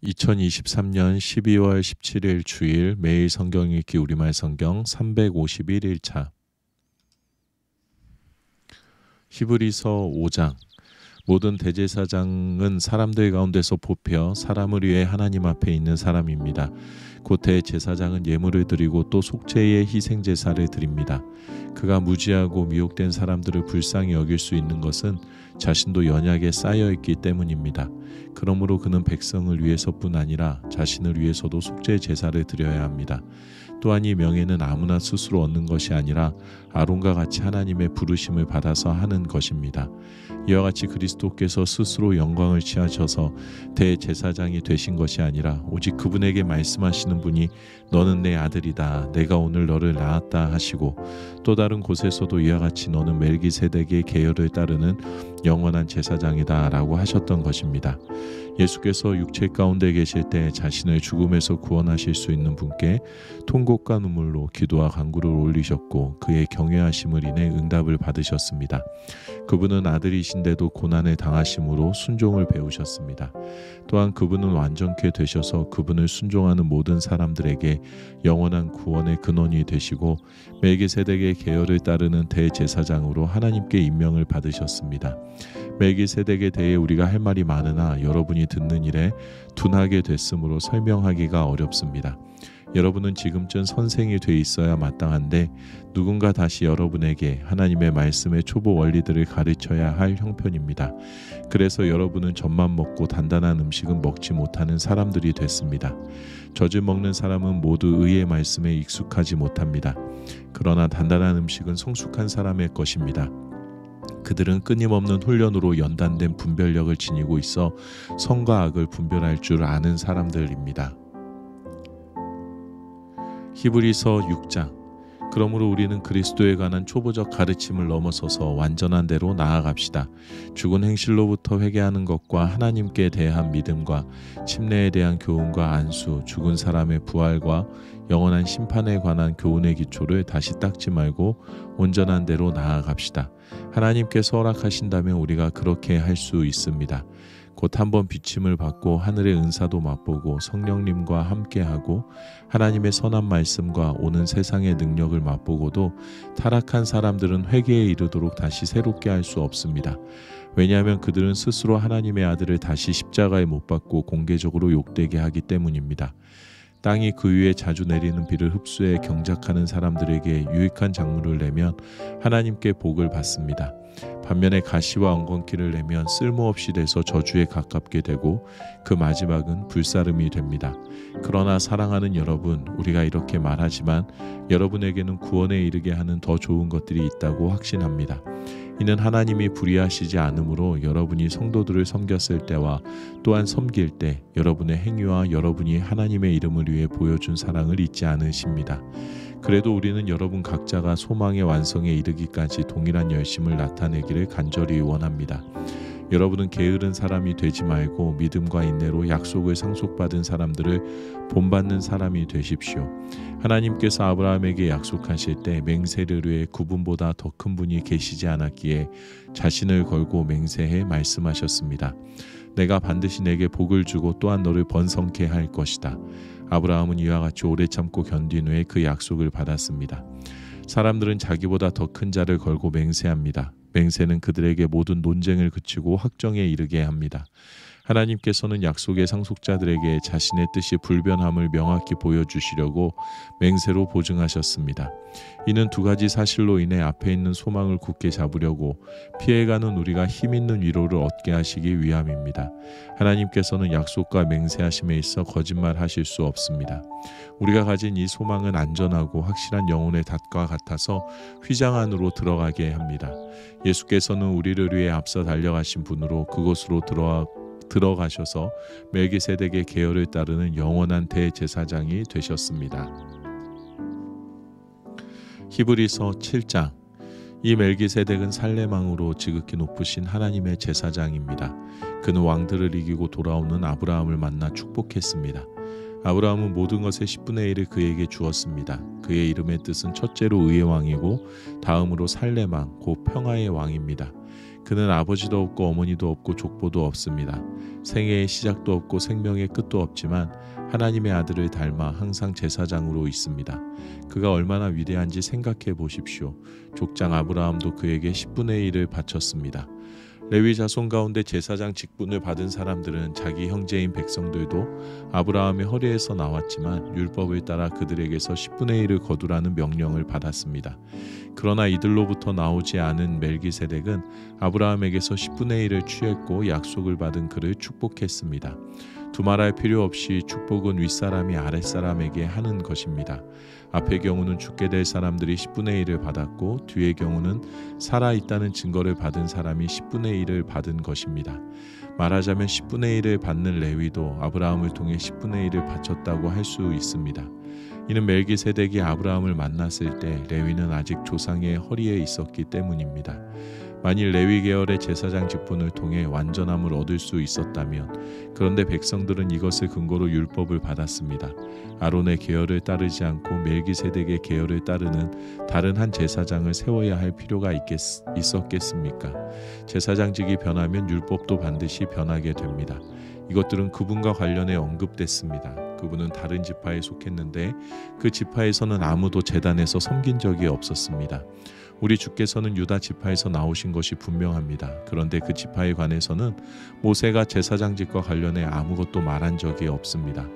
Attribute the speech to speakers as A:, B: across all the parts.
A: 2023년 12월 17일 주일 매일 성경 읽기 우리말 성경 351일차 히브리서 5장 모든 대제사장은 사람들 가운데서 뽑혀 사람을 위해 하나님 앞에 있는 사람입니다. 곧 대제사장은 예물을 드리고 또 속죄의 희생제사를 드립니다. 그가 무지하고 미혹된 사람들을 불쌍히 여길 수 있는 것은 자신도 연약에 쌓여있기 때문입니다. 그러므로 그는 백성을 위해서뿐 아니라 자신을 위해서도 속죄 제사를 드려야 합니다. 또한 이 명예는 아무나 스스로 얻는 것이 아니라 아론과 같이 하나님의 부르심을 받아서 하는 것입니다. 이와 같이 그리스도께서 스스로 영광을 취하셔서 대제사장이 되신 것이 아니라 오직 그분에게 말씀하시는 분이 너는 내 아들이다, 내가 오늘 너를 낳았다 하시고, 또 다른 곳에서도 이와 같이 너는 멜기세덱의 계열을 따르는 영원한 제사장이다 라고 하셨던 것입니다. 예수께서 육체 가운데 계실 때 자신을 죽음에서 구원하실 수 있는 분께 통곡과 눈물로 기도와 간구를 올리셨고 그의 경외하심을 인해 응답을 받으셨습니다. 그분은 아들이신데도 고난을 당하심으로 순종을 배우셨습니다. 또한 그분은 완전케 되셔서 그분을 순종하는 모든 사람들에게 영원한 구원의 근원이 되시고 멜기세덱의 계열을 따르는 대제사장으로 하나님께 임명을 받으셨습니다. 멜기세덱에 대해 우리가 할 말이 많으나 여러분이 듣는 일에 둔하게 됐으므로 설명하기가 어렵습니다. 여러분은 지금쯤 선생이 돼 있어야 마땅한데 누군가 다시 여러분에게 하나님의 말씀의 초보 원리들을 가르쳐야 할 형편입니다. 그래서 여러분은 젖만 먹고 단단한 음식은 먹지 못하는 사람들이 됐습니다. 젖을 먹는 사람은 모두 의의 말씀에 익숙하지 못합니다. 그러나 단단한 음식은 성숙한 사람의 것입니다. 그들은 끊임없는 훈련으로 연단된 분별력을 지니고 있어 선과 악을 분별할 줄 아는 사람들입니다. 히브리서 6장 그러므로 우리는 그리스도에 관한 초보적 가르침을 넘어서서 완전한 대로 나아갑시다. 죽은 행실로부터 회개하는 것과 하나님께 대한 믿음과 침례에 대한 교훈과 안수, 죽은 사람의 부활과 영원한 심판에 관한 교훈의 기초를 다시 닦지 말고 온전한 대로 나아갑시다. 하나님께서 허락하신다면 우리가 그렇게 할 수 있습니다. 곧 한번 비침을 받고 하늘의 은사도 맛보고 성령님과 함께하고 하나님의 선한 말씀과 오는 세상의 능력을 맛보고도 타락한 사람들은 회개에 이르도록 다시 새롭게 할 수 없습니다. 왜냐하면 그들은 스스로 하나님의 아들을 다시 십자가에 못 박고 공개적으로 욕되게 하기 때문입니다. 땅이 그 위에 자주 내리는 비를 흡수해 경작하는 사람들에게 유익한 작물을 내면 하나님께 복을 받습니다. 반면에 가시와 엉겅퀴를 내면 쓸모없이 돼서 저주에 가깝게 되고 그 마지막은 불사름이 됩니다. 그러나 사랑하는 여러분, 우리가 이렇게 말하지만 여러분에게는 구원에 이르게 하는 더 좋은 것들이 있다고 확신합니다. 이는 하나님이 불의하시지 않으므로 여러분이 성도들을 섬겼을 때와 또한 섬길 때 여러분의 행위와 여러분이 하나님의 이름을 위해 보여준 사랑을 잊지 않으십니다. 그래도 우리는 여러분 각자가 소망의 완성에 이르기까지 동일한 열심을 나타내기를 간절히 원합니다. 여러분은 게으른 사람이 되지 말고 믿음과 인내로 약속을 상속받은 사람들을 본받는 사람이 되십시오. 하나님께서 아브라함에게 약속하실 때 맹세를 위해 그분보다 더 큰 분이 계시지 않았기에 자신을 걸고 맹세해 말씀하셨습니다. 내가 반드시 내게 복을 주고 또한 너를 번성케 할 것이다. 아브라함은 이와 같이 오래 참고 견딘 후에 그 약속을 받았습니다. 사람들은 자기보다 더 큰 자를 걸고 맹세합니다. 맹세는 그들에게 모든 논쟁을 그치고 확정에 이르게 합니다. 하나님께서는 약속의 상속자들에게 자신의 뜻이 불변함을 명확히 보여주시려고 맹세로 보증하셨습니다. 이는 두 가지 사실로 인해 앞에 있는 소망을 굳게 잡으려고 피해가는 우리가 힘있는 위로를 얻게 하시기 위함입니다. 하나님께서는 약속과 맹세하심에 있어 거짓말하실 수 없습니다. 우리가 가진 이 소망은 안전하고 확실한 영혼의 닷과 같아서 휘장 안으로 들어가게 합니다. 예수께서는 우리를 위해 앞서 달려가신 분으로 그곳으로 들어가셔서 멜기세덱의 계열을 따르는 영원한 대제사장이 되셨습니다. 히브리서 7장 이 멜기세덱은 살레망으로 지극히 높으신 하나님의 제사장입니다. 그는 왕들을 이기고 돌아오는 아브라함을 만나 축복했습니다. 아브라함은 모든 것의 10분의 1을 그에게 주었습니다. 그의 이름의 뜻은 첫째로 의의 왕이고 다음으로 살레망 곧 평화의 왕입니다. 그는 아버지도 없고 어머니도 없고 족보도 없습니다. 생애의 시작도 없고 생명의 끝도 없지만 하나님의 아들을 닮아 항상 제사장으로 있습니다. 그가 얼마나 위대한지 생각해 보십시오. 족장 아브라함도 그에게 10분의 1을 바쳤습니다. 레위 자손 가운데 제사장 직분을 받은 사람들은 자기 형제인 백성들도 아브라함의 허리에서 나왔지만 율법을 따라 그들에게서 10분의 1을 거두라는 명령을 받았습니다. 그러나 이들로부터 나오지 않은 멜기세덱은 아브라함에게서 10분의 1을 취했고 약속을 받은 그를 축복했습니다. 두말할 필요 없이 축복은 윗사람이 아랫사람에게 하는 것입니다. 앞의 경우는 죽게 될 사람들이 10분의 1을 받았고 뒤의 경우는 살아있다는 증거를 받은 사람이 10분의 1을 받은 것입니다. 말하자면 10분의 1을 받는 레위도 아브라함을 통해 10분의 1을 바쳤다고 할 수 있습니다. 이는 멜기세덱이 아브라함을 만났을 때 레위는 아직 조상의 허리에 있었기 때문입니다. 만일 레위 계열의 제사장 직분을 통해 완전함을 얻을 수 있었다면, 그런데 백성들은 이것을 근거로 율법을 받았습니다. 아론의 계열을 따르지 않고 멜기세덱의 계열을 따르는 다른 한 제사장을 세워야 할 필요가 있었겠습니까? 제사장직이 변하면 율법도 반드시 변하게 됩니다. 이것들은 그분과 관련해 언급됐습니다. 그분은 다른 지파에 속했는데 그 지파에서는 아무도 제단에서 섬긴 적이 없었습니다. 우리 주께서는 유다 지파에서 나오신 것이 분명합니다. 그런데 그 지파에 관해서는 모세가 제사장직과 관련해 아무것도 말한 적이 없습니다.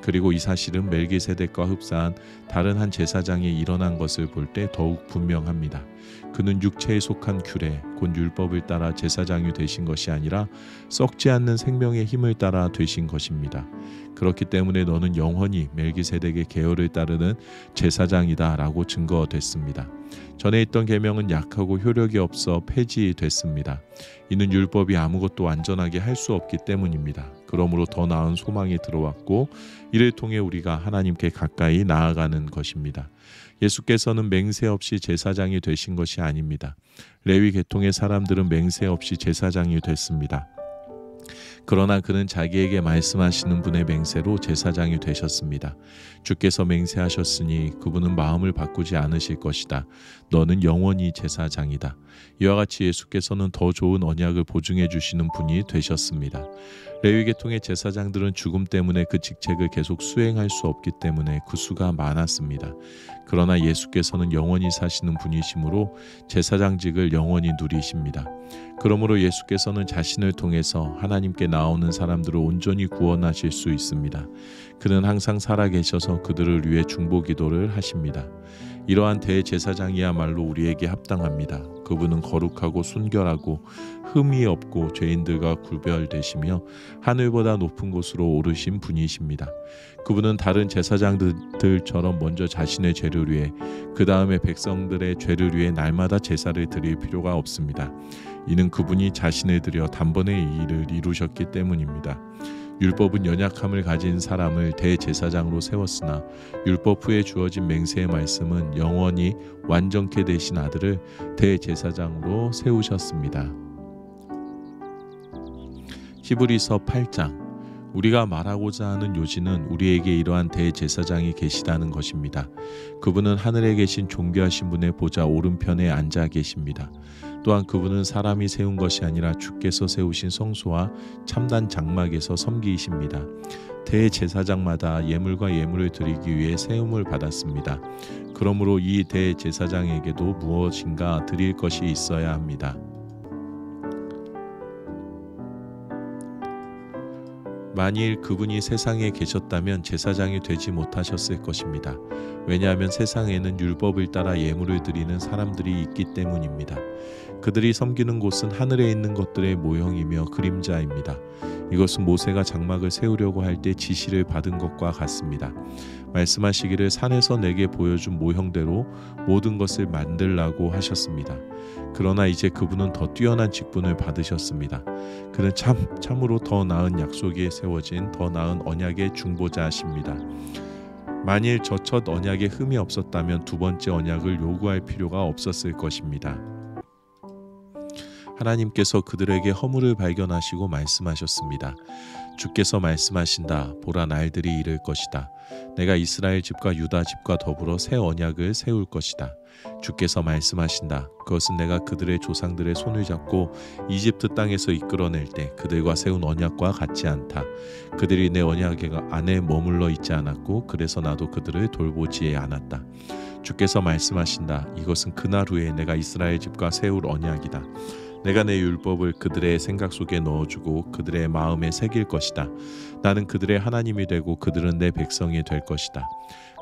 A: 그리고 이 사실은 멜기세덱과 흡사한 다른 한 제사장이 일어난 것을 볼 때 더욱 분명합니다. 그는 육체에 속한 규례, 곧 율법을 따라 제사장이 되신 것이 아니라 썩지 않는 생명의 힘을 따라 되신 것입니다. 그렇기 때문에 너는 영원히 멜기세덱의 계열을 따르는 제사장이다 라고 증거됐습니다. 전에 있던 계명은 약하고 효력이 없어 폐지됐습니다. 이는 율법이 아무것도 완전하게 할 수 없기 때문입니다. 그러므로 더 나은 소망이 들어왔고 이를 통해 우리가 하나님께 가까이 나아가는 것입니다. 예수께서는 맹세 없이 제사장이 되신 것이 아닙니다. 레위 계통의 사람들은 맹세 없이 제사장이 됐습니다. 그러나 그는 자기에게 말씀하시는 분의 맹세로 제사장이 되셨습니다. 주께서 맹세하셨으니 그분은 마음을 바꾸지 않으실 것이다. 너는 영원히 제사장이다. 이와 같이 예수께서는 더 좋은 언약을 보증해 주시는 분이 되셨습니다. 레위 계통의 제사장들은 죽음 때문에 그 직책을 계속 수행할 수 없기 때문에 그 수가 많았습니다. 그러나 예수께서는 영원히 사시는 분이시므로 제사장직을 영원히 누리십니다. 그러므로 예수께서는 자신을 통해서 하나님께 나오는 사람들을 온전히 구원하실 수 있습니다. 그는 항상 살아계셔서 그들을 위해 중보기도를 하십니다. 이러한 대제사장이야말로 우리에게 합당합니다. 그분은 거룩하고 순결하고 흠이 없고 죄인들과 구별되시며 하늘보다 높은 곳으로 오르신 분이십니다. 그분은 다른 제사장들처럼 먼저 자신의 죄를 위해 그 다음에 백성들의 죄를 위해 날마다 제사를 드릴 필요가 없습니다. 이는 그분이 자신을 들여 단번에 이 일을 이루셨기 때문입니다. 율법은 연약함을 가진 사람을 대제사장으로 세웠으나 율법 후에 주어진 맹세의 말씀은 영원히 완전케 되신 아들을 대제사장으로 세우셨습니다. 히브리서 8장. 우리가 말하고자 하는 요지는 우리에게 이러한 대제사장이 계시다는 것입니다. 그분은 하늘에 계신 존귀하신 분의 보좌 오른편에 앉아 계십니다. 또한 그분은 사람이 세운 것이 아니라 주께서 세우신 성소와 참단 장막에서 섬기십니다. 대제사장마다 예물과 예물을 드리기 위해 세움을 받았습니다. 그러므로 이 대제사장에게도 무엇인가 드릴 것이 있어야 합니다. 만일 그분이 세상에 계셨다면 제사장이 되지 못하셨을 것입니다. 왜냐하면 세상에는 율법을 따라 예물을 드리는 사람들이 있기 때문입니다. 그들이 섬기는 곳은 하늘에 있는 것들의 모형이며 그림자입니다. 이것은 모세가 장막을 세우려고 할 때 지시를 받은 것과 같습니다. 말씀하시기를 산에서 내게 보여준 모형대로 모든 것을 만들라고 하셨습니다. 그러나 이제 그분은 더 뛰어난 직분을 받으셨습니다. 그는 참으로 더 나은 약속에 세워진 더 나은 언약의 중보자십니다. 만일 저 첫 언약에 흠이 없었다면 두 번째 언약을 요구할 필요가 없었을 것입니다. 하나님께서 그들에게 허물을 발견하시고 말씀하셨습니다. 주께서 말씀하신다. 보라, 날들이 이를 것이다. 내가 이스라엘 집과 유다 집과 더불어 새 언약을 세울 것이다. 주께서 말씀하신다. 그것은 내가 그들의 조상들의 손을 잡고 이집트 땅에서 이끌어낼 때 그들과 세운 언약과 같지 않다. 그들이 내 언약 안에 머물러 있지 않았고 그래서 나도 그들을 돌보지 않았다. 주께서 말씀하신다. 이것은 그날 후에 내가 이스라엘 집과 세울 언약이다. 내가 내 율법을 그들의 생각 속에 넣어주고 그들의 마음에 새길 것이다. 나는 그들의 하나님이 되고 그들은 내 백성이 될 것이다.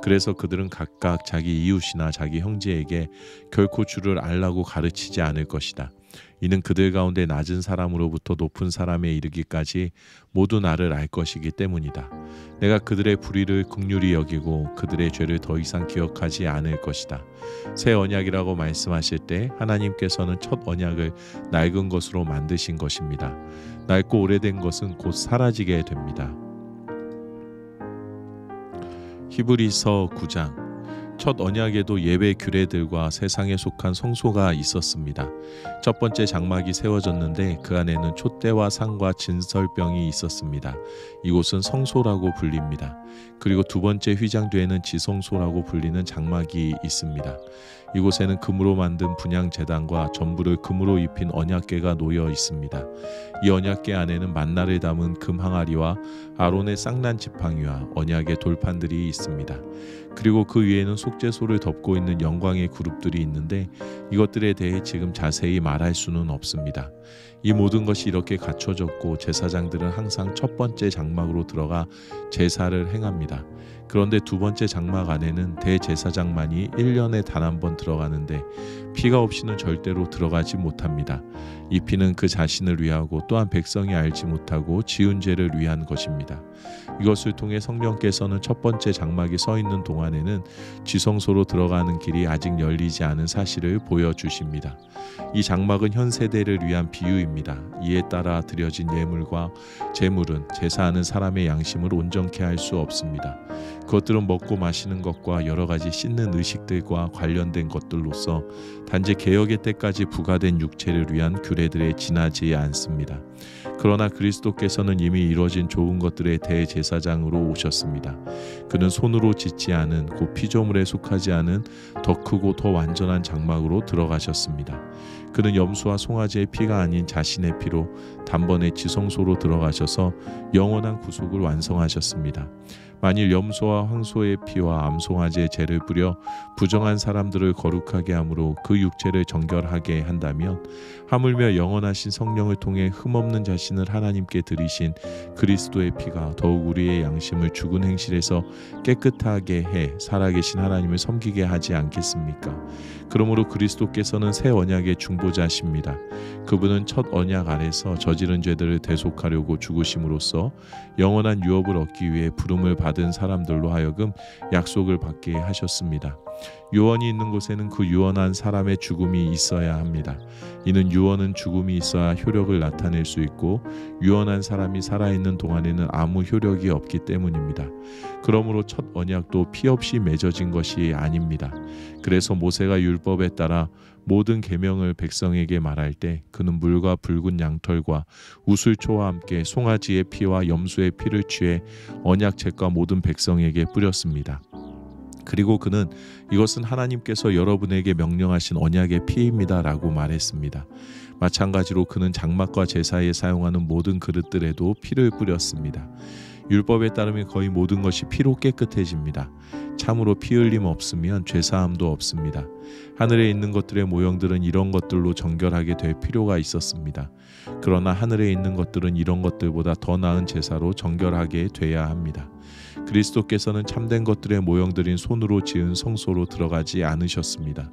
A: 그래서 그들은 각각 자기 이웃이나 자기 형제에게 결코 주를 알라고 가르치지 않을 것이다. 이는 그들 가운데 낮은 사람으로부터 높은 사람에 이르기까지 모두 나를 알 것이기 때문이다. 내가 그들의 불의를 긍휼히 여기고 그들의 죄를 더 이상 기억하지 않을 것이다. 새 언약이라고 말씀하실 때 하나님께서는 첫 언약을 낡은 것으로 만드신 것입니다. 낡고 오래된 것은 곧 사라지게 됩니다. 히브리서 9장. 첫 언약에도 예배 규례들과 세상에 속한 성소가 있었습니다. 첫 번째 장막이 세워졌는데 그 안에는 촛대와 상과 진설병이 있었습니다. 이곳은 성소라고 불립니다. 그리고 두 번째 휘장뒤에는 지성소라고 불리는 장막이 있습니다. 이곳에는 금으로 만든 분향 제단과 전부를 금으로 입힌 언약궤가 놓여 있습니다. 이 언약궤 안에는 만나를 담은 금 항아리와 아론의 쌍난 지팡이와 언약의 돌판들이 있습니다. 그리고 그 위에는 속죄소를 덮고 있는 영광의 그룹들이 있는데 이것들에 대해 지금 자세히 말할 수는 없습니다. 이 모든 것이 이렇게 갖춰졌고 제사장들은 항상 첫 번째 장막으로 들어가 제사를 행합니다. 그런데 두 번째 장막 안에는 대제사장만이 1년에 단 한 번 들어가는데 피가 없이는 절대로 들어가지 못합니다. 이 피는 그 자신을 위하고 또한 백성이 알지 못하고 지은 죄를 위한 것입니다. 이것을 통해 성령께서는 첫 번째 장막이 서 있는 동안에는 지성소로 들어가는 길이 아직 열리지 않은 사실을 보여주십니다. 이 장막은 현 세대를 위한 비유입니다. 이에 따라 드려진 예물과 제물은 제사하는 사람의 양심을 온전케 할 수 없습니다. 그것들은 먹고 마시는 것과 여러 가지 씻는 의식들과 관련된 것들로서 단지 개혁의 때까지 부과된 육체를 위한 규례들에 지나지 않습니다. 그러나 그리스도께서는 이미 이루어진 좋은 것들의 대제사장으로 오셨습니다. 그는 손으로 짓지 않은 곧 피조물에 속하지 않은 더 크고 더 완전한 장막으로 들어가셨습니다. 그는 염소와 송아지의 피가 아닌 자신의 피로 단번에 지성소로 들어가셔서 영원한 구속을 완성하셨습니다. 만일 염소와 황소의 피와 암송아지의 죄를 뿌려 부정한 사람들을 거룩하게 함으로 그 육체를 정결하게 한다면 하물며 영원하신 성령을 통해 흠없는 자신을 하나님께 드리신 그리스도의 피가 더욱 우리의 양심을 죽은 행실에서 깨끗하게 해 살아계신 하나님을 섬기게 하지 않겠습니까? 그러므로 그리스도께서는 새 언약의 중보자십니다. 그분은 첫 언약 아래서 저지른 죄들을 대속하려고 죽으심으로써 영원한 유업을 얻기 위해 부름을 받은 사람들로 하여금 약속을 받게 하셨습니다. 유언이 있는 곳에는 그 유언한 사람의 죽음이 있어야 합니다. 이는 유언은 죽음이 있어야 효력을 나타낼 수 있고 유언한 사람이 살아있는 동안에는 아무 효력이 없기 때문입니다. 그러므로 첫 언약도 피 없이 맺어진 것이 아닙니다. 그래서 모세가 율법에 따라 모든 계명을 백성에게 말할 때 그는 물과 붉은 양털과 우슬초와 함께 송아지의 피와 염소의 피를 취해 언약책과 모든 백성에게 뿌렸습니다. 그리고 그는 이것은 하나님께서 여러분에게 명령하신 언약의 피입니다 라고 말했습니다. 마찬가지로 그는 장막과 제사에 사용하는 모든 그릇들에도 피를 뿌렸습니다. 율법에 따르면 거의 모든 것이 피로 깨끗해집니다. 참으로 피 흘림 없으면 죄사함도 없습니다. 하늘에 있는 것들의 모형들은 이런 것들로 정결하게 될 필요가 있었습니다. 그러나 하늘에 있는 것들은 이런 것들보다 더 나은 제사로 정결하게 돼야 합니다. 그리스도께서는 참된 것들의 모형들인 손으로 지은 성소로 들어가지 않으셨습니다.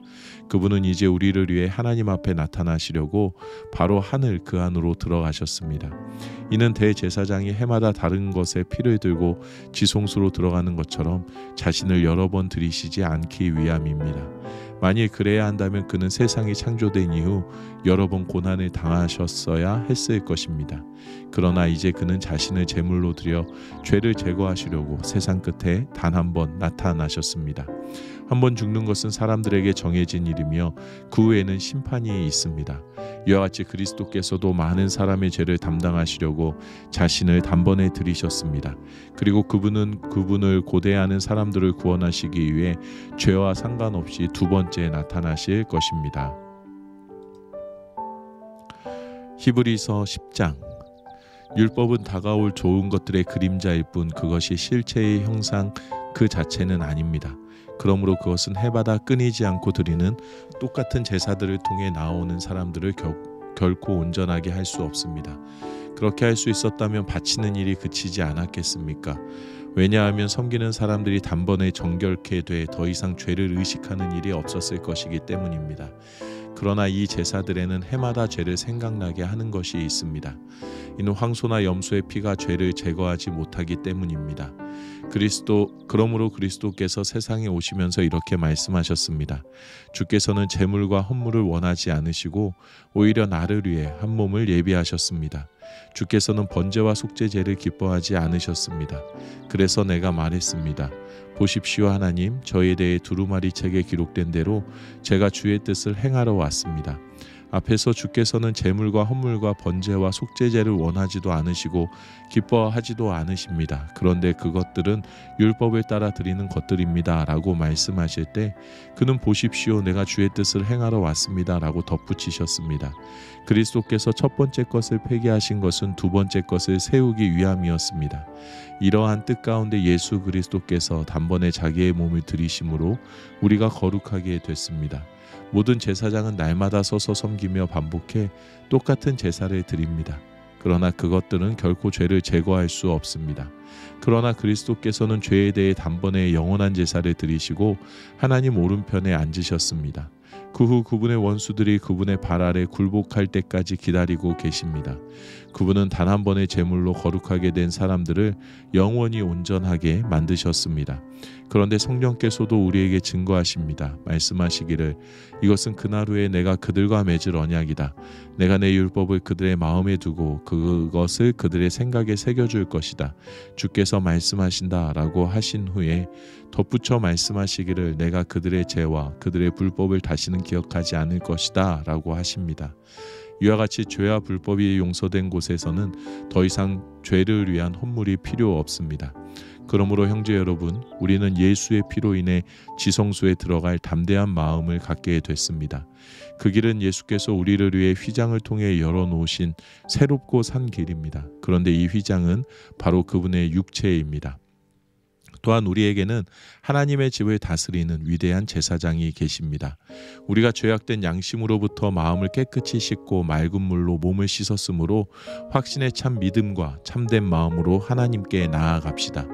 A: 그분은 이제 우리를 위해 하나님 앞에 나타나시려고 바로 하늘 그 안으로 들어가셨습니다. 이는 대제사장이 해마다 다른 것에 피를 들고 지성소로 들어가는 것처럼 자신을 여러 번 들이시지 않기 위함입니다. 만일 그래야 한다면 그는 세상이 창조된 이후 여러 번 고난을 당하셨어야 했을 것입니다. 그러나 이제 그는 자신을 제물로 드려 죄를 제거하시려고 세상 끝에 단 한 번 나타나셨습니다. 한 번 죽는 것은 사람들에게 정해진 일이며 그 후에는 심판이 있습니다. 이와 같이 그리스도께서도 많은 사람의 죄를 담당하시려고 자신을 단번에 들이셨습니다. 그리고 그분을 고대하는 사람들을 구원하시기 위해 죄와 상관없이 두 번째 나타나실 것입니다. 히브리서 10장. 율법은 다가올 좋은 것들의 그림자일 뿐 그것이 실체의 형상 그 자체는 아닙니다. 그러므로 그것은 해마다 끊이지 않고 드리는 똑같은 제사들을 통해 나오는 사람들을 결코 온전하게 할 수 없습니다. 그렇게 할 수 있었다면 바치는 일이 그치지 않았겠습니까? 왜냐하면 섬기는 사람들이 단번에 정결케 돼 더 이상 죄를 의식하는 일이 없었을 것이기 때문입니다. 그러나 이 제사들에는 해마다 죄를 생각나게 하는 것이 있습니다. 이는 황소나 염소의 피가 죄를 제거하지 못하기 때문입니다. 그러므로 그리스도께서 세상에 오시면서 이렇게 말씀하셨습니다. 주께서는 제물과 헌물을 원하지 않으시고 오히려 나를 위해 한 몸을 예비하셨습니다. 주께서는 번제와 속죄제를 기뻐하지 않으셨습니다. 그래서 내가 말했습니다. 보십시오 하나님, 저에 대해 두루마리 책에 기록된 대로 제가 주의 뜻을 행하러 왔습니다. 앞에서 주께서는 제물과 헌물과 번제와 속죄제를 원하지도 않으시고 기뻐하지도 않으십니다. 그런데 그것들은 율법을 따라 드리는 것들입니다 라고 말씀하실 때 그는 보십시오 내가 주의 뜻을 행하러 왔습니다 라고 덧붙이셨습니다. 그리스도께서 첫 번째 것을 폐기하신 것은 두 번째 것을 세우기 위함이었습니다. 이러한 뜻 가운데 예수 그리스도께서 단번에 자기의 몸을 들이심으로 우리가 거룩하게 됐습니다. 모든 제사장은 날마다 서서 섬기며 반복해 똑같은 제사를 드립니다. 그러나 그것들은 결코 죄를 제거할 수 없습니다. 그러나 그리스도께서는 죄에 대해 단번에 영원한 제사를 드리시고 하나님 오른편에 앉으셨습니다. 그 후 그분의 원수들이 그분의 발 아래 굴복할 때까지 기다리고 계십니다. 그분은 단 한 번의 제물로 거룩하게 된 사람들을 영원히 온전하게 만드셨습니다. 그런데 성령께서도 우리에게 증거하십니다. 말씀하시기를 이것은 그날 후에 내가 그들과 맺을 언약이다. 내가 내 율법을 그들의 마음에 두고 그것을 그들의 생각에 새겨줄 것이다. 주께서 말씀하신다 라고 하신 후에 덧붙여 말씀하시기를 내가 그들의 죄와 그들의 불법을 다시는 기억하지 않을 것이다 라고 하십니다. 이와 같이 죄와 불법이 용서된 곳에서는 더 이상 죄를 위한 헌물이 필요 없습니다. 그러므로 형제 여러분, 우리는 예수의 피로 인해 지성소에 들어갈 담대한 마음을 갖게 됐습니다. 그 길은 예수께서 우리를 위해 휘장을 통해 열어놓으신 새롭고 산 길입니다. 그런데 이 휘장은 바로 그분의 육체입니다. 또한 우리에게는 하나님의 집을 다스리는 위대한 제사장이 계십니다. 우리가 죄악된 양심으로부터 마음을 깨끗이 씻고 맑은 물로 몸을 씻었으므로 확신에 찬 믿음과 참된 마음으로 하나님께 나아갑시다.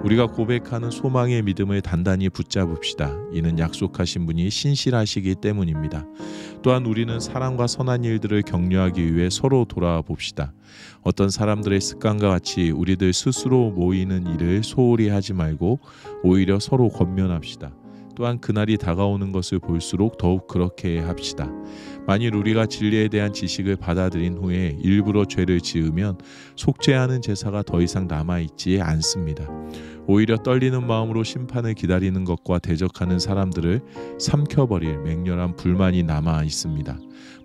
A: 우리가 고백하는 소망의 믿음을 단단히 붙잡읍시다. 이는 약속하신 분이 신실하시기 때문입니다. 또한 우리는 사랑과 선한 일들을 격려하기 위해 서로 돌아봅시다. 어떤 사람들의 습관과 같이 우리들 스스로 모이는 일을 소홀히 하지 말고 오히려 서로 권면합시다. 또한 그날이 다가오는 것을 볼수록 더욱 그렇게 합시다. 만일 우리가 진리에 대한 지식을 받아들인 후에 일부러 죄를 지으면 속죄하는 제사가 더 이상 남아있지 않습니다. 오히려 떨리는 마음으로 심판을 기다리는 것과 대적하는 사람들을 삼켜버릴 맹렬한 불만이 남아 있습니다.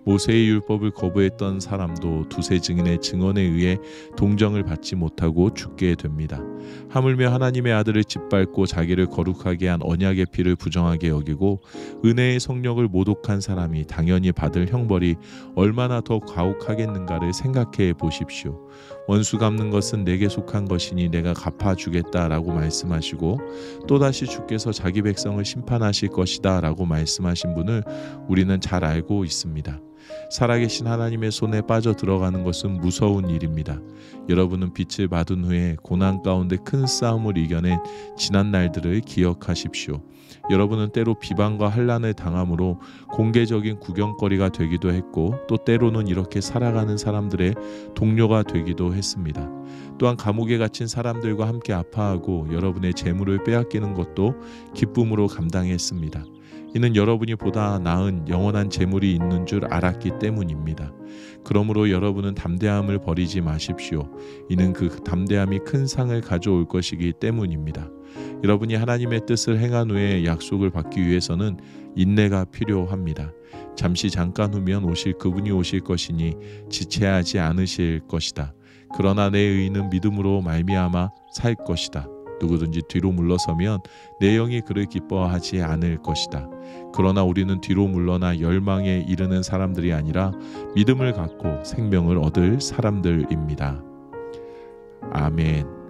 A: 모세의 율법을 거부했던 사람도 두세 증인의 증언에 의해 동정을 받지 못하고 죽게 됩니다. 하물며 하나님의 아들을 짓밟고 자기를 거룩하게 한 언약의 피를 부정하게 여기고 은혜의 성령을 모독한 사람이 당연히 받을 형벌이 얼마나 더 가혹하겠는가를 생각해 보십시오. 원수 갚는 것은 내게 속한 것이니 내가 갚아주겠다라고 말씀하시고 또다시 주께서 자기 백성을 심판하실 것이다 라고 말씀하신 분을 우리는 잘 알고 있습니다. 살아계신 하나님의 손에 빠져 들어가는 것은 무서운 일입니다. 여러분은 빛을 받은 후에 고난 가운데 큰 싸움을 이겨낸 지난 날들을 기억하십시오. 여러분은 때로 비방과 환난을 당함으로 공개적인 구경거리가 되기도 했고 또 때로는 이렇게 살아가는 사람들의 동료가 되기도 했습니다. 또한 감옥에 갇힌 사람들과 함께 아파하고 여러분의 재물을 빼앗기는 것도 기쁨으로 감당했습니다. 이는 여러분이 보다 나은 영원한 재물이 있는 줄 알았기 때문입니다. 그러므로 여러분은 담대함을 버리지 마십시오. 이는 그 담대함이 큰 상을 가져올 것이기 때문입니다. 여러분이 하나님의 뜻을 행한 후에 약속을 받기 위해서는 인내가 필요합니다. 잠시 잠깐 후면 그분이 오실 것이니 지체하지 않으실 것이다. 그러나 내 의인은 믿음으로 말미암아 살 것이다. 누구든지 뒤로 물러서면 내 영이 그를 기뻐하지 않을 것이다. 그러나 우리는 뒤로 물러나 멸망에 이르는 사람들이 아니라 믿음을 갖고 생명을 얻을 사람들입니다. 아멘.